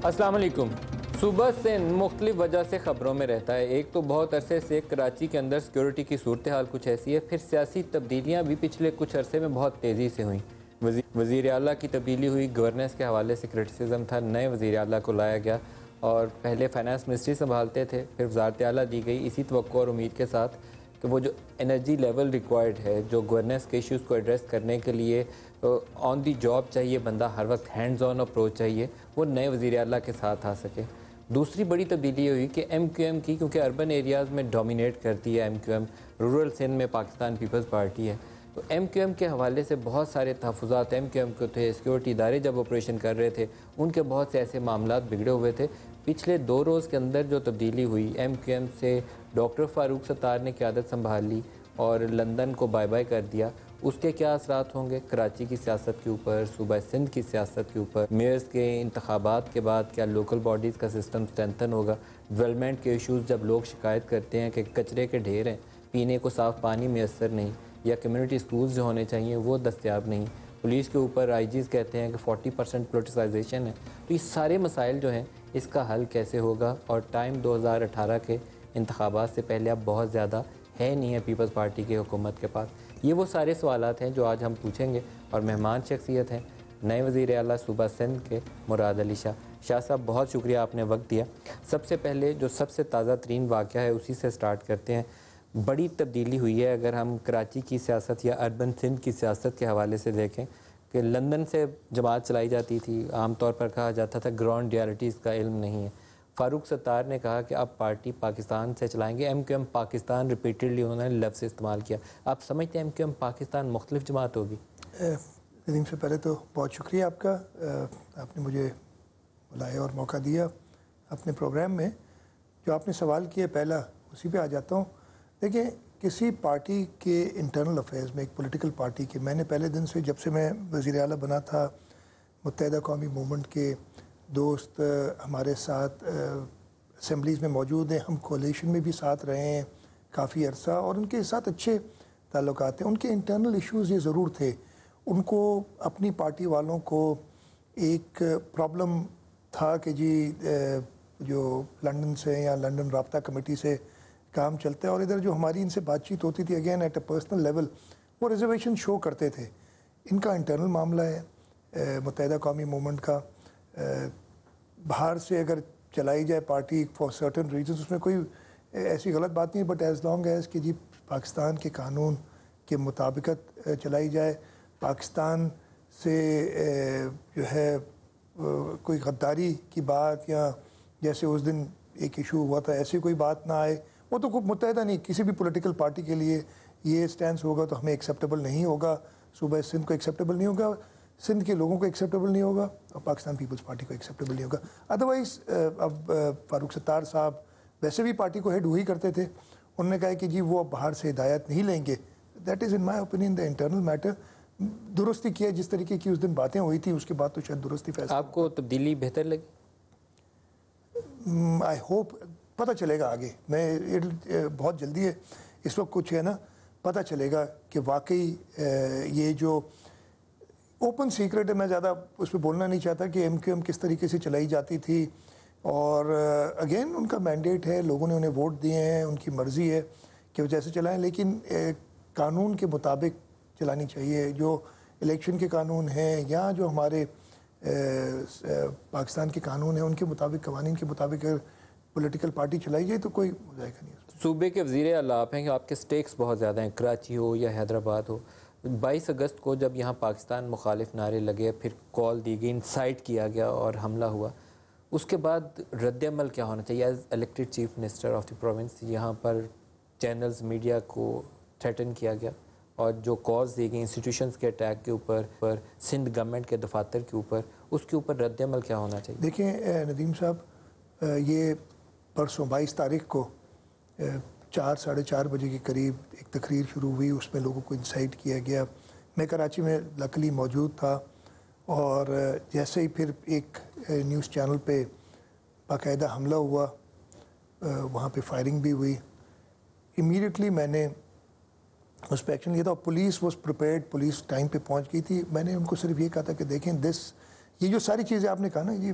السلام علیکم۔ صوبہ سندھ مختلف وجہ سے خبروں میں رہتا ہے۔ ایک تو بہت عرصے سے کراچی کے اندر سیکیورٹی کی صورتحال کچھ ایسی ہے، پھر سیاسی تبدیلیاں بھی پچھلے کچھ عرصے میں بہت تیزی سے ہوئیں۔ وزیر اعلیٰ کی تبدیلی ہوئی، گورننس کے حوالے سے کرٹیسزم تھا، نئے وزیر اعلیٰ کو لایا گیا اور پہلے فائنانس منسٹری سنبھالتے تھے، پھر وزارت اعلیٰ دی گئی اسی توقع اور امید کے ساتھ کہ وہ جو انرجی لیول ریکوائرڈ ہے، جو گورننس کے ایشوز کو ایڈریس کرنے کے لیے آن دی جاب چاہیے بندہ، ہر وقت ہینڈز آن اپروچ چاہیے، وہ نئے وزیر اعلیٰ کے ساتھ آ سکے۔ دوسری بڑی تبدیلی ہوئی کہ ایم کیو ایم کی، کیونکہ اربن ایریاز میں ڈومینیٹ کرتی ہے M Q M, rural Sindh میں پاکستان پیپلز پارٹی ہے، تو ایم کیو ایم کے حوالے سے بہت سارے تحفظات ایم کیو ایم کو تھے۔ سیکیورٹی ادارے جب آپریشن کر رہے تھے ان کے بہت سے ایسے معاملات بگڑے ہوئے تھے۔ پچھلے 2 روز کے اندر جو تبدیلی ہوئی، ایم کیو ایم سے ڈاکٹر فاروق ستار نے قیادت سنبھال لی اور لندن کو بائے بائے کر دیا، اس کے کیا اثرات ہوں گے کراچی کی سیاست کے اوپر، صوبہ سندھ کی سیاست کے اوپر؟ میئرز کے انتخابات کے بعد کیا لوکل باڈیز کا سسٹم اسٹرینتھن ہوگا؟ ڈیولپمنٹ کے ایشوز جب لوگ شکایت کرتے ہیں کہ کچرے کے ڈھیر ہیں، پینے کو صاف پانی میسر نہیں، یا کمیونٹی اسکولز جو ہونے چاہیے وہ دستیاب نہیں، پولیس کے اوپر آئی جیز کہتے ہیں کہ 40% پولیٹیسائزیشن ہے، تو یہ سارے مسائل جو ہیں اس کا حل کیسے ہوگا؟ اور ٹائم 2018 کے انتخابات سے پہلے اب بہت زیادہ ہے نہیں ہے پیپلز پارٹی کی حکومت کے پاس۔ یہ وہ سارے سوالات ہیں جو آج ہم پوچھیں گے، اور مہمان شخصیت ہیں نئے وزیر اعلیٰ صوبہ سندھ کے مراد علی شاہ۔ شاہ صاحب بہت شکریہ، آپ نے وقت دیا۔ سب سے پہلے جو سب سے تازہ ترین واقعہ ہے اسی سے سٹارٹ کرتے ہیں۔ بڑی تبدیلی ہوئی ہے اگر ہم کراچی کی سیاست یا اربن سندھ کی سیاست کے حوالے سے دیکھیں کہ لندن سے جماعت چلائی جاتی تھی، عام طور پر کہا جاتا تھا گراؤنڈ ریالٹیز کا علم نہیں ہے۔ فاروق ستار نے کہا کہ اب پارٹی پاکستان سے چلائیں گے، M Q M Pakistan repeatedly انہوں نے لفظ استعمال کیا۔ آپ سمجھتے ہیں ایم کیو ایم پاکستان مختلف جماعت ہوگی؟ ندیم سے پہلے تو بہت شکریہ آپ کا، آپ نے مجھے بلایا اور موقع دیا اپنے پروگرام میں۔ جو آپ نے سوال کیا پہلا، اسی پہ آ جاتا ہوں۔ دیکھیں، کسی پارٹی کے انٹرنل افیئرز میں، ایک پولیٹیکل پارٹی کے، میں نے پہلے دن سے جب سے میں وزیر اعلیٰ بنا تھا، متحدہ قومی موومنٹ کے دوست ہمارے ساتھ اسمبلیز میں موجود ہیں، ہم کولیشن میں بھی ساتھ رہے ہیں کافی عرصہ، اور ان کے ساتھ اچھے تعلقات ہیں۔ ان کے انٹرنل ایشوز یہ ضرور تھے، ان کو اپنی پارٹی والوں کو ایک پرابلم تھا کہ جی جو لندن سے یا لندن رابطہ کمیٹی سے کام چلتا ہے، اور ادھر جو ہماری ان سے بات چیت ہوتی تھی again at a personal level, وہ ریزرویشن شو کرتے تھے۔ ان کا انٹرنل معاملہ ہے متحدہ قومی موومنٹ کا۔ باہر سے اگر چلائی جائے پارٹی فار سرٹن ریزنز، اس میں کوئی ایسی غلط بات نہیں ہے، بٹ ایز لانگ ایز کہ جی پاکستان کے قانون کے مطابقت چلائی جائے، پاکستان سے جو ہے کوئی غداری کی بات، یا جیسے اس دن ایک ایشو ہوا تھا ایسی کوئی بات نہ آئے، وہ تو کوئی متحدہ نہیں، کسی بھی پولیٹیکل پارٹی کے لیے یہ سٹینس ہوگا تو ہمیں ایکسیپٹیبل نہیں ہوگا، صوبہ سندھ کو ایکسیپٹیبل نہیں ہوگا، سندھ کے لوگوں کو ایکسیپٹیبل نہیں ہوگا، اور پاکستان پیپلز پارٹی کو ایکسیپٹیبل نہیں ہوگا۔ ادروائز اب فاروق ستار صاحب ویسے بھی پارٹی کو ہیڈ وہی کرتے تھے، انہوں نے کہا کہ جی وہ باہر سے ہدایت نہیں لیں گے۔ That is in my opinion the internal matter. درستی کیا جس طریقے کی اس دن باتیں ہوئی تھی، اس کے بعد تو شاید درستی فیصلہ۔ آپ کو تبدیلی بہتر لگی؟ آئی ہوپ پتہ چلے گا آگے، میں بہت جلدی ہے اس وقت، کچھ ہے نا، پتہ چلے گا کہ واقعی یہ جو اوپن سیکرٹ ہے، میں زیادہ اس پہ بولنا نہیں چاہتا کہ ایم کیو ایم کس طریقے سے چلائی جاتی تھی، اور اگین ان کا مینڈیٹ ہے، لوگوں نے انہیں ووٹ دیے ہیں، ان کی مرضی ہے کہ وہ جیسے چلائیں، لیکن قانون کے مطابق چلانی چاہیے۔ جو الیکشن کے قانون ہیں یا جو ہمارے پاکستان کے قانون ہیں، ان کے مطابق، قوانین کے مطابق اگر پولیٹیکل پارٹی چلائی جائے تو کوئی ذائقہ نہیں ہے۔ صوبے کے وزیر اعلیٰ آپ ہیں کہ آپ کے سٹیکس بہت زیادہ ہیں، کراچی ہو یا حیدرآباد ہو۔ 22 اگست کو جب یہاں پاکستان مخالف نعرے لگے، پھر کال دی گئی، انسائٹ کیا گیا اور حملہ ہوا، اس کے بعد رد عمل کیا ہونا چاہیے؟ As elected chief minister of the province, یہاں پر چینلز میڈیا کو تھریٹن کیا گیا، اور جو کالز دی گئی انسٹیٹیوشنز کے اٹیک کے اوپر، سندھ گورنمنٹ کے دفاتر کے اوپر، اس کے اوپر رد عمل کیا ہونا چاہیے؟ دیکھیں ندیم صاحب، یہ پرسوں 22 تاریخ کو 4-4:30 بجے کے قریب ایک تقریر شروع ہوئی، اس میں لوگوں کو انسائٹ کیا گیا۔ میں کراچی میں لکلی موجود تھا، اور جیسے ہی پھر ایک نیوز چینل پہ باقاعدہ حملہ ہوا، وہاں پہ فائرنگ بھی ہوئی، امیڈیٹلی میں نے اس پہ ایکشن لیا تھا، اور police was prepared, police time پہ پہنچ گئی تھی۔ میں نے ان کو صرف یہ کہا تھا کہ دیکھیں یہ جو ساری چیزیں آپ نے کہا نا، یہ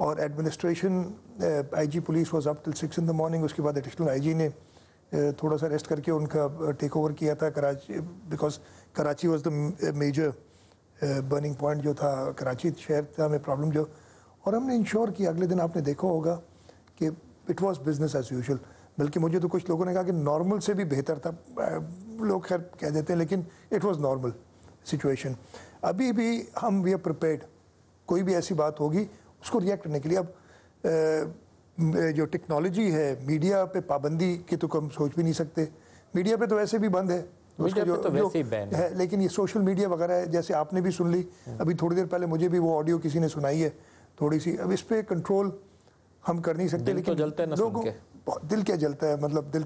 اور administration I G police was up till 6 in the morning. اس کے بعد ایڈیشنل آئی جی نے تھوڑا سا ریسٹ کر کے ان کا ٹیک اوور کیا تھا Karachi, because Karachi was the major burning point جو تھا, کراچی شہر تھا ہمیں پرابلم جو, اور ہم نے انشور کیا. اگلے دن آپ نے دیکھا ہوگا کہ it was business as usual, بلکہ مجھے تو کچھ لوگوں نے کہا کہ نارمل سے بھی بہتر تھا, لوگ خیر کہہ دیتے ہیں, لیکن اٹ واز نارمل سچویشن. ابھی بھی ہم وی آر پریپیئرڈ, کوئی بھی ایسی بات ہوگی اس کو ریئیکٹ کرنے کے لیے. اب جو ٹیکنالوجی ہے, میڈیا پہ پابندی کی تو ہم سوچ بھی نہیں سکتے, میڈیا پہ تو ویسے بھی بند ہے, ہے, لیکن یہ سوشل میڈیا وغیرہ ہے, جیسے آپ نے بھی سن لی ابھی تھوڑی دیر پہلے, مجھے بھی وہ آڈیو کسی نے سنائی ہے تھوڑی سی. اب اس پہ کنٹرول ہم کر نہیں سکتے, لیکن لوگوں دل کیا جلتا ہے, مطلب دل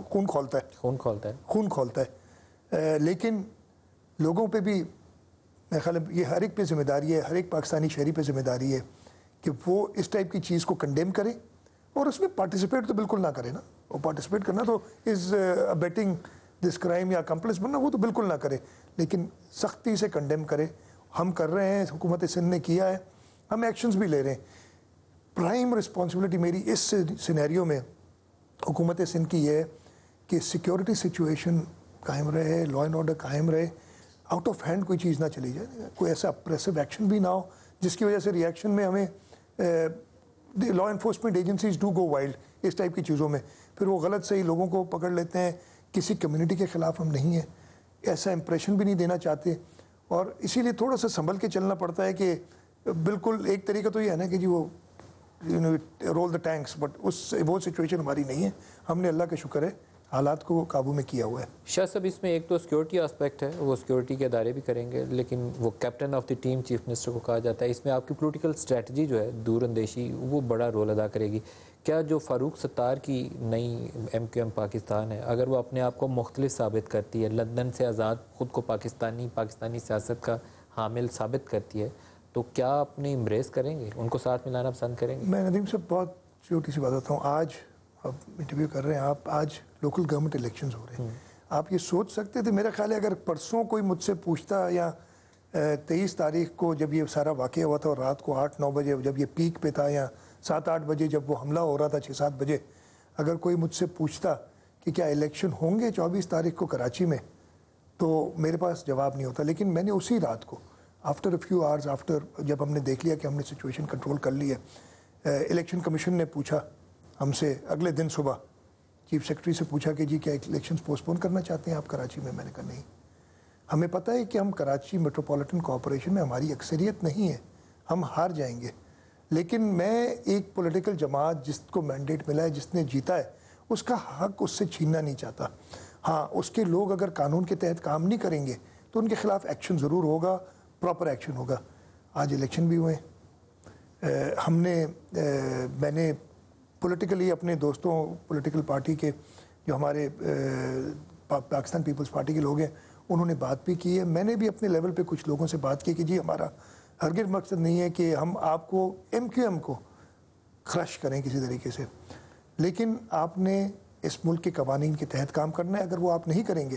خون کھولتا ہے, لیکن لوگوں پہ بھی میرے خیال ہے یہ ہر ایک پہ ذمہ داری ہے, ہر ایک پاکستانی شہری پہ ذمہ داری ہے کہ وہ اس ٹائپ کی چیز کو کنڈیم کرے, اور اس میں پارٹیسپیٹ تو بالکل نہ کرے نا. وہ پارٹیسپیٹ کرنا تو از ابیٹنگ دس کرائم یا کمپلس بننا, وہ تو بالکل نہ کرے, لیکن سختی سے کنڈیم کرے. ہم کر رہے ہیں, حکومت سندھ نے کیا ہے, ہم ایکشنز بھی لے رہے ہیں. پرائم رسپانسبلٹی میری اس سینیریو میں حکومت سندھ کی یہ ہے کہ سیکیورٹی سچویشن قائم رہے, لا اینڈ آرڈر قائم رہے, آؤٹ آف ہینڈ کوئی چیز نہ چلی جائے, کوئی ایسا اپریسو ایکشن بھی نہ ہو جس کی وجہ سے ریئیکشن میں ہمیں law enforcement agencies do go wild اس ٹائپ کی چیزوں میں, پھر وہ غلط صحیح لوگوں کو پکڑ لیتے ہیں. کسی کمیونٹی کے خلاف ہم نہیں ہیں, ایسا امپریشن بھی نہیں دینا چاہتے, اور اسی لیے تھوڑا سا سنبھل کے چلنا پڑتا ہے. کہ بالکل ایک طریقہ تو یہ ہے نا کہ جی وہ رول دا ٹینکس, بٹ وہ سچویشن ہماری نہیں ہے. ہم نے اللہ کا شکر ہے حالات کو قابو میں کیا ہوا ہے. شاہ صاحب, اس میں ایک تو سیکورٹی آسپیکٹ ہے, وہ سیکورٹی کے ادارے بھی کریں گے, لیکن وہ captain of the team chief minister کو کہا جاتا ہے. اس میں آپ کی پولیٹیکل اسٹریٹجی جو ہے, دور اندیشی, وہ بڑا رول ادا کرے گی. کیا جو فاروق ستار کی نئی MQM پاکستان ہے, اگر وہ اپنے آپ کو مختلف ثابت کرتی ہے, لندن سے آزاد خود کو پاکستانی سیاست کا حامل ثابت کرتی ہے, تو کیا اپنے امبریس کریں گے, ان کو ساتھ ملانا پسند کریں گے؟ میں ندیم صاحب بہت چھوٹی سی بات ہوتا ہوں. آج اب انٹرویو کر رہے ہیں آپ, آج لوکل گورنمنٹ الیکشنز ہو رہے ہیں. آپ یہ سوچ سکتے تھے, میرا خیال ہے اگر پرسوں کوئی مجھ سے پوچھتا, یا 23 تاریخ کو جب یہ سارا واقعہ ہوا تھا, اور رات کو 8-9 بجے جب یہ پیک پہ تھا, یا 7-8 بجے جب وہ حملہ ہو رہا تھا, 6-7 بجے, اگر کوئی مجھ سے پوچھتا کہ کیا الیکشن ہوں گے 24 تاریخ کو کراچی میں, تو میرے پاس جواب نہیں ہوتا. لیکن میں نے اسی رات کو after a few hours after, جب ہم نے دیکھ لیا کہ ہم نے سچویشن کنٹرول کر لی ہے, الیکشن کمیشن نے پوچھا ہم سے اگلے دن صبح, چیف سیکرٹری سے پوچھا کہ جی کیا الیکشنز پوسٹ پون کرنا چاہتے ہیں آپ کراچی میں. میں نے کہا نہیں, ہمیں پتہ ہے کہ ہم کراچی میٹروپولیٹن کارپوریشن میں ہماری اکثریت نہیں ہے, ہم ہار جائیں گے, لیکن میں ایک پولیٹیکل جماعت جس کو مینڈیٹ ملا ہے, جس نے جیتا ہے, اس کا حق اس سے چھیننا نہیں چاہتا. ہاں, اس کے لوگ اگر قانون کے تحت کام نہیں کریں گے تو ان کے خلاف ایکشن ضرور ہوگا, پراپر ایکشن ہوگا. آج الیکشن بھی ہوئے, ہم نے میں نے پولیٹیکلی اپنے دوستوں پولیٹیکل پارٹی کے جو ہمارے پاکستان پیپلز پارٹی کے لوگ ہیں, انہوں نے بات بھی کی ہے. میں نے بھی اپنے لیول پہ کچھ لوگوں سے بات کی کہ جی ہمارا ہرگز مقصد نہیں ہے کہ ہم آپ کو MQM کو کرش کریں کسی طریقے سے, لیکن آپ نے اس ملک کے قوانین کے تحت کام کرنا ہے. اگر وہ آپ نہیں کریں گے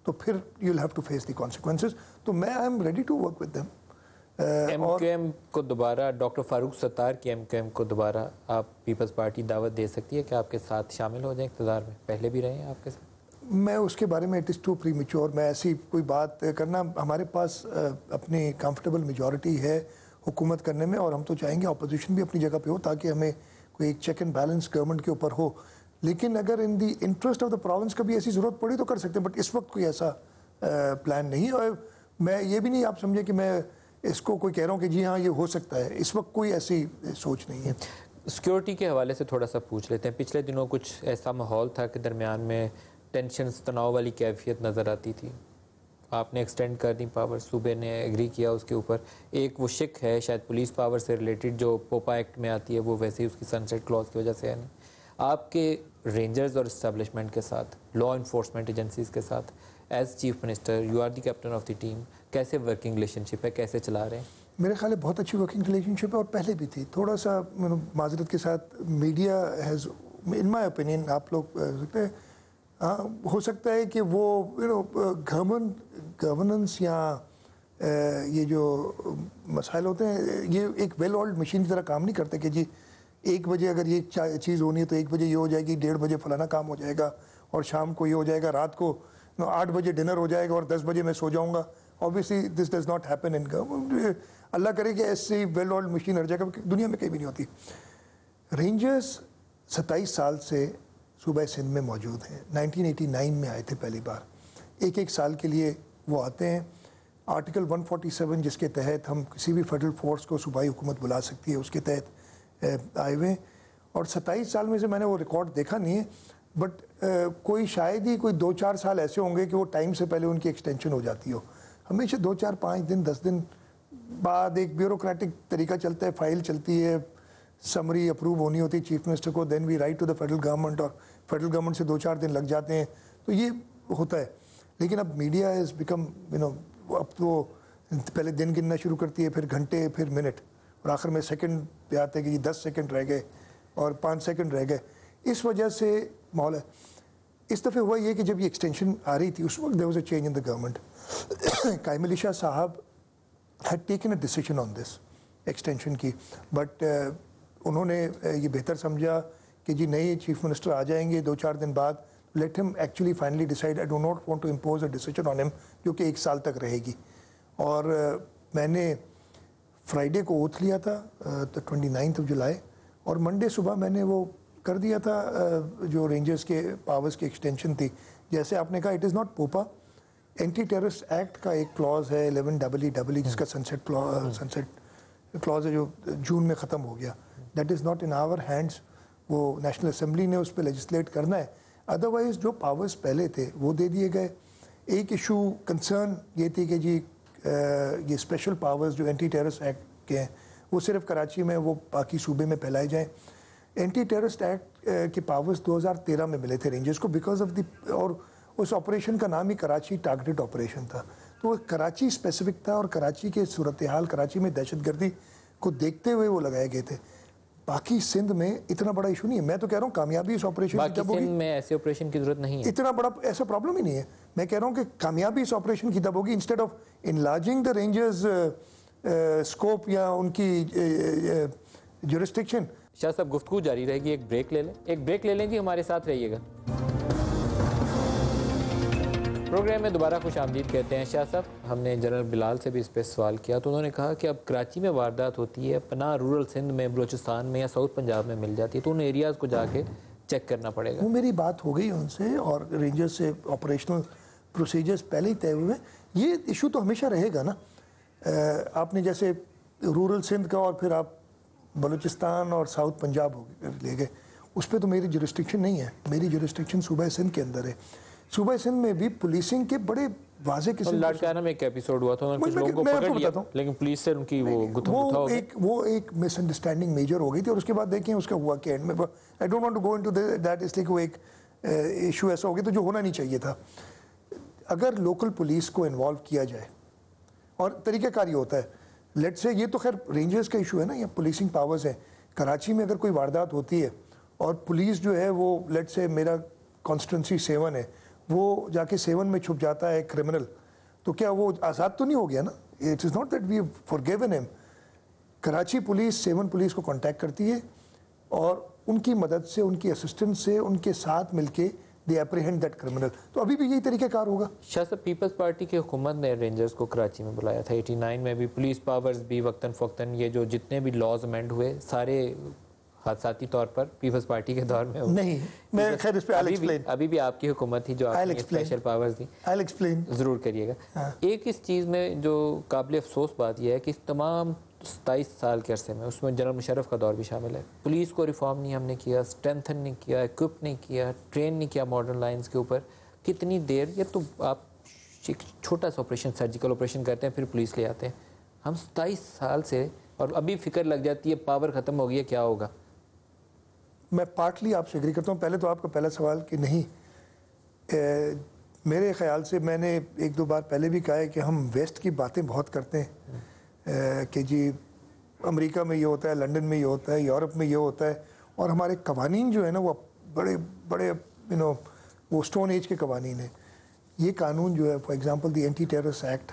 تو پھر you will have to face the consequences. تو میں I am ready to work with them. MQM کو دوبارہ, ڈاکٹر فاروق ستار کی MQM کو دوبارہ آپ پیپلز پارٹی دعوت دے سکتی ہے کہ آپ کے ساتھ شامل ہو جائیں اقتدار میں؟ پہلے بھی رہے ہیں آپ کے ساتھ. میں اس کے بارے میں it is too premature, میں ایسی کوئی بات کرنا, ہمارے پاس اپنی کمفرٹیبل میجورٹی ہے حکومت کرنے میں, اور ہم تو چاہیں گے اپوزیشن بھی اپنی جگہ پہ ہو تاکہ ہمیں کوئی ایک چیک اینڈ بیلنس گورنمنٹ کے اوپر ہو. لیکن اگر in the interest of the province کبھی ایسی ضرورت پڑی تو کر سکتے ہیں, بٹ اس وقت کوئی ایسا پلان نہیں. اور میں یہ بھی نہیں آپ سمجھے کہ میں اس کو کوئی کہہ رہا ہوں کہ جی ہاں یہ ہو سکتا ہے, اس وقت کوئی ایسی سوچ نہیں ہے. سیکورٹی کے حوالے سے تھوڑا سا پوچھ لیتے ہیں. پچھلے دنوں کچھ ایسا ماحول تھا کہ درمیان میں ٹینشنز, تناؤ والی کیفیت نظر آتی تھی. آپ نے ایکسٹینڈ کر دی پاور, صوبے نے ایگری کیا اس کے اوپر. ایک وہ شک ہے شاید پولیس پاور سے ریلیٹڈ جو پوپا ایکٹ میں آتی ہے, وہ ویسے ہی اس کی سنسیٹ کلوز کی وجہ سے ہے نہیں. آپ کے رینجرز اور اسٹیبلشمنٹ کے ساتھ, لا انفورسمنٹ ایجنسیز کے ساتھ, as chief minister you are the captain of the team, کیسے ورکنگ ریلیشن شپ ہے, کیسے چلا رہے ہیں؟ میرے خیال ہے بہت اچھی ورکنگ ریلیشن شپ ہے, اور پہلے بھی تھی. تھوڑا سا معذرت کے ساتھ media has in my opinion, آپ لوگ سکتے ہیں ہو سکتا ہے کہ وہ گورننس یا یہ جو مسائل ہوتے ہیں یہ ایک ویل آئلڈ مشین کی طرح کام نہیں کرتے کہ جی 1 بجے اگر یہ چیز ہونی ہے تو 1 بجے یہ ہو جائے گی, 1:30 بجے فلانا کام ہو جائے گا, اور شام کو یہ ہو جائے گا, رات کو 8 بجے ڈنر ہو جائے گا اور 10 بجے میں سو جاؤں گا. obviously this does not happen in government. اللہ کرے کہ ایسی ویل آئلڈ مشین ہر جگہ دنیا میں کہیں بھی نہیں ہوتی. رینجرز 27 سال سے صوبہ سندھ میں موجود ہیں. 1989 میں آئے تھے پہلی بار. ایک سال کے لیے وہ آتے ہیں. آرٹیکل 147 جس کے تحت ہم کسی بھی فیڈرل فورس کو صوبائی حکومت بلا سکتی ہے اس کے تحت آئے ہوئے ہیں. اور 27 سال میں سے میں نے وہ ریکارڈ دیکھا نہیں ہے, بٹ کوئی شاید ہی کوئی 2-4 سال ایسے ہوں گے کہ وہ ٹائم سے پہلے ان کی ایکسٹینشن ہو جاتی ہو. ہمیشہ 2-4-5 دن 10 دن بعد ایک بیوروکریٹک طریقہ چلتا ہے, فائل چلتی ہے, سمری اپروو ہونی ہوتی ہے چیف منسٹر کو, then we write to the federal government, اور فیڈرل گورنمنٹ سے 2-4 دن لگ جاتے ہیں. تو یہ ہوتا ہے. لیکن اب میڈیا از بیکم اب تو پہلے دن گننا شروع کرتی ہے, پھر گھنٹے, پھر منٹ, اور آخر میں سیکنڈ پہ آتے ہیں کہ 10 سیکنڈ رہ گئے اور 5 سیکنڈ رہ گئے. اس وجہ سے ماحول ہے. اس دفعہ ہوا یہ کہ جب یہ ایکسٹینشن آ رہی تھی اس وقت there was a change in the government. قائم علی شاہ صاحب had taken a decision on this extension کی, بٹ انہوں نے یہ بہتر سمجھا کہ جی نئے چیف منسٹر آ جائیں گے 2-4 دن بعد, let him actually finally decide. I do not want to impose a decision on him جو کہ 1 سال تک رہے گی. اور میں نے فرائیڈے کو اوتھ لیا تھا 29 جولائی, اور منڈے صبح میں نے وہ کر دیا تھا جو رینجرز کے پاورز کی ایکسٹینشن تھی. جیسے آپ نے کہا it is not POPA. Anti terrorist act کا ایک کلاز ہے 11EE جس کا سنسیٹ کلاز ہے جو جون میں ختم ہو گیا. That is not in our hands. وہ نیشنل اسمبلی نے اس پہ لیجسلیٹ کرنا ہے. ادروائز جو پاورز پہلے تھے وہ دے دیے گئے. ایک ایشو کنسرن یہ تھی کہ جی یہ اسپیشل پاورز جو اینٹی ٹیررسٹ ایکٹ کے ہیں وہ صرف کراچی میں, وہ باقی صوبے میں پھیلائے جائیں. اینٹی ٹیررسٹ ایکٹ کے پاورز 2013 میں ملے تھے رینجرز کو بیکاز آف دی, اور اس آپریشن کا نام ہی کراچی ٹارگیٹڈ آپریشن تھا. تو وہ کراچی اسپیسیفک تھا, اور کراچی کے صورتحال, کراچی میں دہشت گردی کو دیکھتے ہوئے وہ لگائے گئے تھے. باقی سندھ میں اتنا بڑا ایشو نہیں ہے. میں تو کہہ رہا ہوں کامیابی اس آپریشن کی تب ہوگی. سندھ میں ایسے آپریشن کی ضرورت نہیں ہے, اتنا بڑا ایسا پرابلم ہی نہیں ہے. میں کہہ رہا ہوں کہ کامیابی اس آپریشن کی تب ہوگی instead of enlarging the rangers scope یا ان کی جورسڈکشن. شاہ صاحب گفتگو جاری رہے گی, ایک بریک لے لیں جی, ہمارے ساتھ رہیے گا. پروگرام میں دوبارہ خوش آمدید کہتے ہیں. شاہ صاحب, ہم نے جنرل بلال سے بھی اس پہ سوال کیا تو انہوں نے کہا کہ اب کراچی میں واردات ہوتی ہے, پناہ رورل سندھ میں, بلوچستان میں یا ساؤتھ پنجاب میں مل جاتی ہے, تو ان ایریاز کو جا کے چیک کرنا پڑے گا. وہ میری بات ہو گئی ان سے, اور رینجر سے آپریشنل پروسیجرز پہلے ہی طے ہوئے. یہ ایشو تو ہمیشہ رہے گا نا. آپ نے جیسے رورل سندھ کا اور پھر آپ بلوچستان اور ساؤتھ پنجاب لے گئے, اس پہ تو میری جورسڈکشن نہیں ہے. میری جورسڈکشن صوبہ سندھ کے اندر ہے. صوبہ سندھ میں بھی پولیسنگ کے بڑے واضح قسم لاڑکانہ میں ایک ایپیسوڈ ہوا تھا, کچھ لوگوں کو پکڑ لیا لیکن پولیس سے ان کی وہ گتھم گتھا ہو گئی. وہ ایک مس انڈرسٹینڈنگ میجر ہو گئی تھی, اور اس کے بعد دیکھیں اس کا ہوا کہ اینڈ میں I don't want to go into that, اس لیے کہ وہ ایک ایشو ایسا ہو گیا تو جو ہونا نہیں چاہیے تھا. اگر لوکل پولیس کو انوالو کیا جائے, اور طریقہ کار یہ ہوتا ہے, لیٹ سے یہ تو خیر رینجرز کا ایشو ہے نا, یہ پولیسنگ پاورز ہیں. کراچی میں اگر کوئی واردات ہوتی ہے اور پولیس جو ہے وہ لیٹ سے میرا کانسٹیٹوئنسی 7 ہے, وہ جا کے 7 میں چھپ جاتا ہے کرمنل, تو کیا وہ آزاد تو نہیں ہو گیا نا. It is not that we forgiven ہم. کراچی پولیس 7 پولیس کو کانٹیکٹ کرتی ہے, اور ان کی مدد سے, ان کی اسسٹنس سے, ان کے ساتھ مل کے دے اپریہینڈ دیٹ کرمنل. تو ابھی بھی یہی طریقہ کار ہوگا. شاہ صاحب, پیپلز پارٹی کی حکومت نے رینجرز کو کراچی میں بلایا تھا 89 میں بھی. پولیس پاورز بھی وقتاً فوقتاً, یہ جو جتنے بھی لاز امینڈ ہوئے سارے حادثاتی طور پر پیپلز پارٹی کے دور میں نہیں. میں خیر اس پہ ابھی بھی آپ کی حکومت تھی جو آپ نے اسپیشل پاورز دی, ضرور کریے گا. ایک اس چیز میں جو قابل افسوس بات یہ ہے کہ اس تمام 27 سال کے عرصے میں, اس میں جنرل مشرف کا دور بھی شامل ہے, پولیس کو ریفارم نہیں ہم نے کیا, اسٹرینتھن نہیں کیا, اکوپ نہیں کیا, ٹرین نہیں کیا ماڈرن لائنز کے اوپر. کتنی دیر, یہ تو آپ ایک چھوٹا سا آپریشن, سرجیکل آپریشن کرتے ہیں, پھر پولیس لے آتے ہیں. ہم 27 سال سے, اور ابھی فکر لگ جاتی ہے پاور ختم ہو گئی ہے, کیا ہوگا. میں پارٹلی آپ سے ایگری کرتا ہوں. پہلے تو آپ کا پہلا سوال کہ نہیں, میرے خیال سے میں نے 1-2 بار پہلے بھی کہا ہے کہ ہم ویسٹ کی باتیں بہت کرتے ہیں کہ جی امریکہ میں یہ ہوتا ہے, لنڈن میں یہ ہوتا ہے, یورپ میں یہ ہوتا ہے, اور ہمارے قوانین جو ہے نا وہ بڑے بڑے وہ اسٹون ایج کے قوانین ہیں. یہ قانون جو ہے for example the anti terrorist act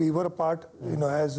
we were apart, you know, as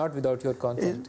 not without your consent।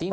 3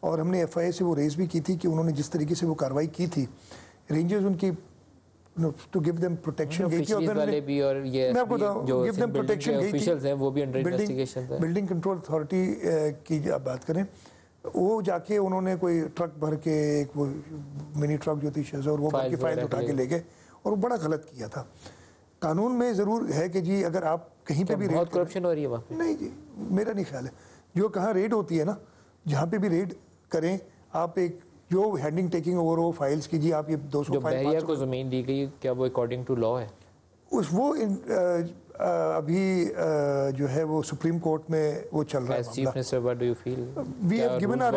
اور ہم نے FIA سے وہ ریز بھی کی تھی کہ انہوں نے جس طریقے سے وہ کارروائی کی تھی, رینجرز ان کی ٹو گیو دیم پروٹیکشن گئی تھی, میں آپ کو بتاؤں گیو دیم پروٹیکشن گئی تھی. بلڈنگ کنٹرول اتھارٹی کی آپ بات کریں, وہ جا کے انہوں نے کوئی ٹرک بھر کے ایک وہ منی ٹرک جو تھی شہزور وہ بھر کے فائل اٹھا کے لے گئے, اور وہ بڑا غلط کیا تھا. قانون میں ضرور ہے کہ جی اگر آپ کہیں پہ بھی بہت کرپشن ہو رہی ہے وہاں پہ, نہیں جی میرا نہیں خیال ہے. جو کہاں ریڈ ہوتی ہے نا, جہاں پہ بھی ریڈ کریں آپ, ایک جو ہینڈنگ ٹیکنگ اوور ہو فائلز کی, جی آپ یہ 200 فائل بحریہ کو زمین دی گئی, کیا وہ اکارڈنگ ٹو لا ہے؟ وہ ابھی جو ہے وہ سپریم کورٹ میں وہ چل رہا ہے. As Chief Minister, what do you feel? We have given our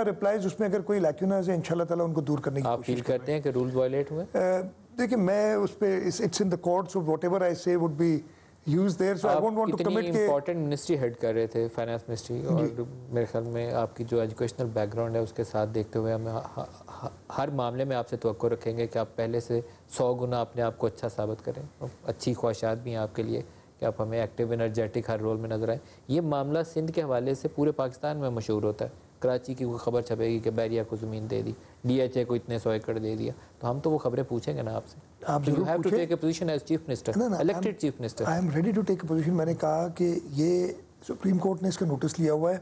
replies. اس میں اگر کوئی لیکونز ہیں انشاءاللہ تعالیٰ ان کو دور کرنے کی آپ فیل کرتے ہیں کہ رولز وائلیٹ ہوئے؟ دیکھیں میں اس پہ it's in the courts, whatever I say would be use there, so I don't want to commit. اتنی امپورٹنٹ منسٹری ہیڈ کر رہے تھے, فائنانس منسٹری, اور میرے خیال میں آپ کی جو ایجوکیشنل بیک گراؤنڈ ہے اس کے ساتھ دیکھتے ہوئے ہم ہر معاملے میں آپ سے توقع رکھیں گے کہ آپ پہلے سے 100 گنا اپنے آپ کو اچھا ثابت کریں. اچھی خواہشات بھی ہیں آپ کے لیے کہ آپ ہمیں ایکٹیو انرجیٹک ہر رول میں نظر آئیں. یہ معاملہ سندھ کے حوالے سے پورے پاکستان میں مشہور ہوتا ہے. کراچی کی کوئی خبر چھپے گی کہ بحریہ کو زمین دے دی, DHA کو اتنے 100 ایکڑ دے دیا, تو ہم تو وہ خبریں پوچھیں گے نا آپ سے. You have to take a position as Chief Minister, elected Chief Minister. I am ready to take a position. میں نے کہا کہ یہ سپریم کورٹ نے اس کا نوٹس لیا ہوا ہے.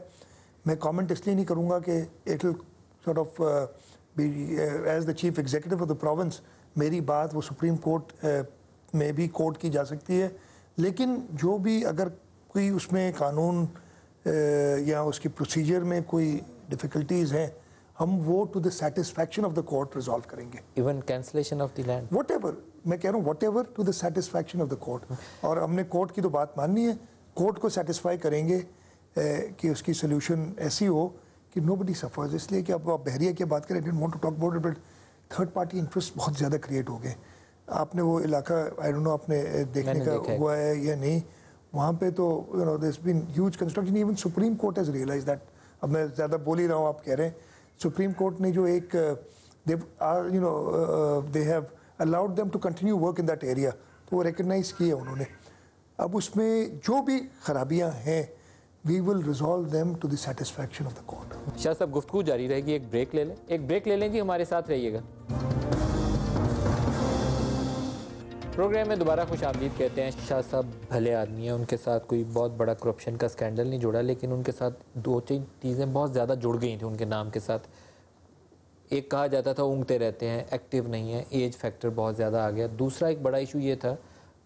میں کامنٹ اس لیے نہیں کروں گا کہ it will sort of be as the chief executive of the province, میری بات وہ سپریم کورٹ میں بھی کوٹ کی جا سکتی ہے, لیکن جو بھی اگر کوئی اس میں قانون یا اس کی پروسیجر میں کوئی ڈیفیکلٹیز ہیں, ہم وہ to the satisfaction of the court resolve کریں گے. Even cancellation of the land, whatever, میں کہہ رہا ہوں whatever to the satisfaction of the court. اور ہم نے کورٹ کی تو بات ماننی ہے, کورٹ کو سیٹسفائی کریں گے کہ اس کی سلیوشن ایسی ہو کہ نو بڈی سفرز. اس لیے کہ اب آپ بحریہ کی بات کریں, don't want to talk about it, but third party interest بہت زیادہ کریٹ ہو گئے. آپ نے وہ علاقہ آئی ڈونٹ نو آپ نے دیکھنے کا ہوا ہے یا نہیں, وہاں پہ تو you know there has been huge construction. Even supreme court has realize that. اب میں زیادہ بول ہی رہا ہوں, آپ کہہ رہے ہیں سپریم کورٹ نے جو ایک they have allowed them to continue work in that area, تو وہ ریکگنائز کیا انہوں نے. اب اس میں جو بھی خرابیاں ہیں we will resolve them to the satisfaction of the court. Shah sahib گفتگو جاری رہے گی, ایک بریک لے لیں جی, ہمارے ساتھ رہیے گا. پروگرام میں دوبارہ خوش آمدید کہتے ہیں. شاہ صاحب بھلے آدمی ہیں, ان کے ساتھ کوئی بہت بڑا کرپشن کا سکینڈل نہیں جڑا, لیکن ان کے ساتھ 2-3 چیزیں بہت زیادہ جڑ گئی تھیں ان کے نام کے ساتھ. ایک کہا جاتا تھا اونگتے رہتے ہیں, ایکٹیو نہیں ہیں, ایج فیکٹر بہت زیادہ آ گیا. دوسرا ایک بڑا ایشو یہ تھا,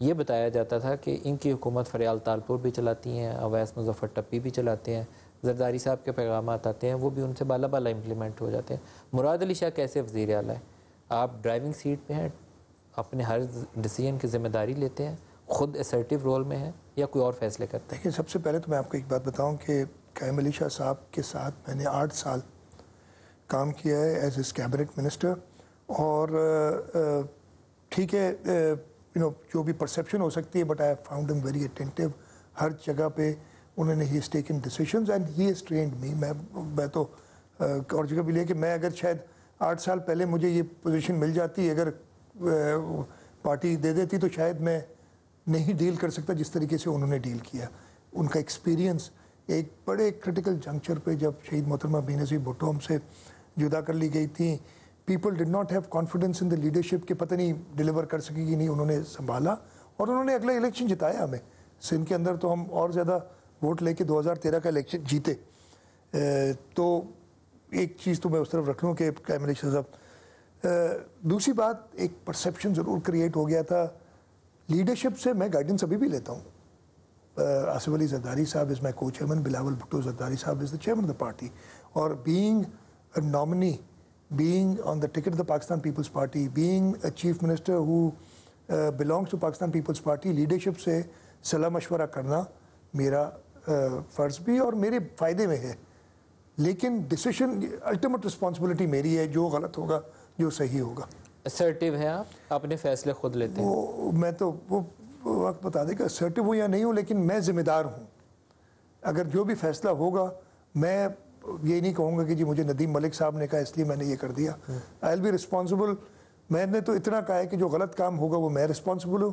یہ بتایا جاتا تھا کہ ان کی حکومت فریال تالپور بھی چلاتی ہیں, اویس مظفر ٹپی بھی چلاتے ہیں, زرداری صاحب کے پیغامات آتے ہیں وہ بھی ان سے بالا بالا امپلیمنٹ ہو جاتے ہیں. مراد علی شاہ کیسے وزیر اعلیٰ ہے؟ آپ ڈرائیونگ سیٹ پہ ہیں, اپنے ہر ڈیسیجن کی ذمہ داری لیتے ہیں, خود اسرٹیو رول میں ہیں, یا کوئی اور فیصلے کرتے ہیں؟ دیکھیں سب سے پہلے تو میں آپ کو ایک بات بتاؤں کہ قائم علی شاہ صاحب کے ساتھ میں نے 8 سال کام کیا ہے ایز اے کیبنٹ منسٹر. اور ٹھیک ہے جو بھی پرسیپشن ہو سکتی ہے, but I found him very attentive. ہر جگہ پہ انہوں نے he is taken decisions and he is trained me. میں تو اور جگہ بھی لے کہ میں اگر شاید 8 سال پہلے مجھے یہ پوزیشن مل جاتی, اگر پارٹی دے دیتی, تو شاید میں نہیں ڈیل کر سکتا جس طریقے سے انہوں نے ڈیل کیا. ان کا ایکسپیرینس ایک بڑے کرٹیکل جنکچر پہ, جب شہید محترمہ بے نظیر بھٹو ہم سے جدا کر لی گئی تھیں, people did not have confidence in the leadership کہ پتہ نہیں ڈیلیور کر سکے گی نہیں. انہوں نے سنبھالا اور انہوں نے اگلا الیکشن جتایا ہمیں. سندھ کے اندر تو ہم اور زیادہ ووٹ لے کے 2013 کا الیکشن جیتے. تو ایک چیز تو میں اس طرف رکھ لوں کہ قائم علی شاہ صاحب. دوسری بات, ایک پرسیپشن ضرور کریٹ ہو گیا تھا لیڈرشپ سے. میں گائیڈنس ابھی بھی لیتا ہوں. آصف علی زرداری صاحب از مائی کو چیئرمین, بلاول بھٹو زرداری صاحب از دا چیئرمین آف دا پارٹی. اور being a nominee, being on the ticket of the Pakistan People's Party, being a chief minister who belongs to Pakistan People's Party, leadership سے صلاح مشورہ کرنا میرا فرض بھی اور میرے فائدے میں ہے. لیکن ڈیسیشن الٹیمیٹ رسپانسبلٹی میری ہے, جو غلط ہوگا جو صحیح ہوگا. اسرٹیو ہیں آپ, اپنے فیصلے خود لیتے ہیں. وہ میں تو وہ وقت بتا دے گا اسرٹیو ہوں یا نہیں ہوں, لیکن میں ذمہ دار ہوں. اگر جو بھی فیصلہ ہوگا, میں یہ نہیں کہوں گا کہ جی مجھے ندیم ملک صاحب نے کہا اس لیے میں نے یہ کر دیا. آئی ول بی رسپانسبل. میں نے تو اتنا کہا ہے کہ جو غلط کام ہوگا وہ میں رسپانسبل ہوں,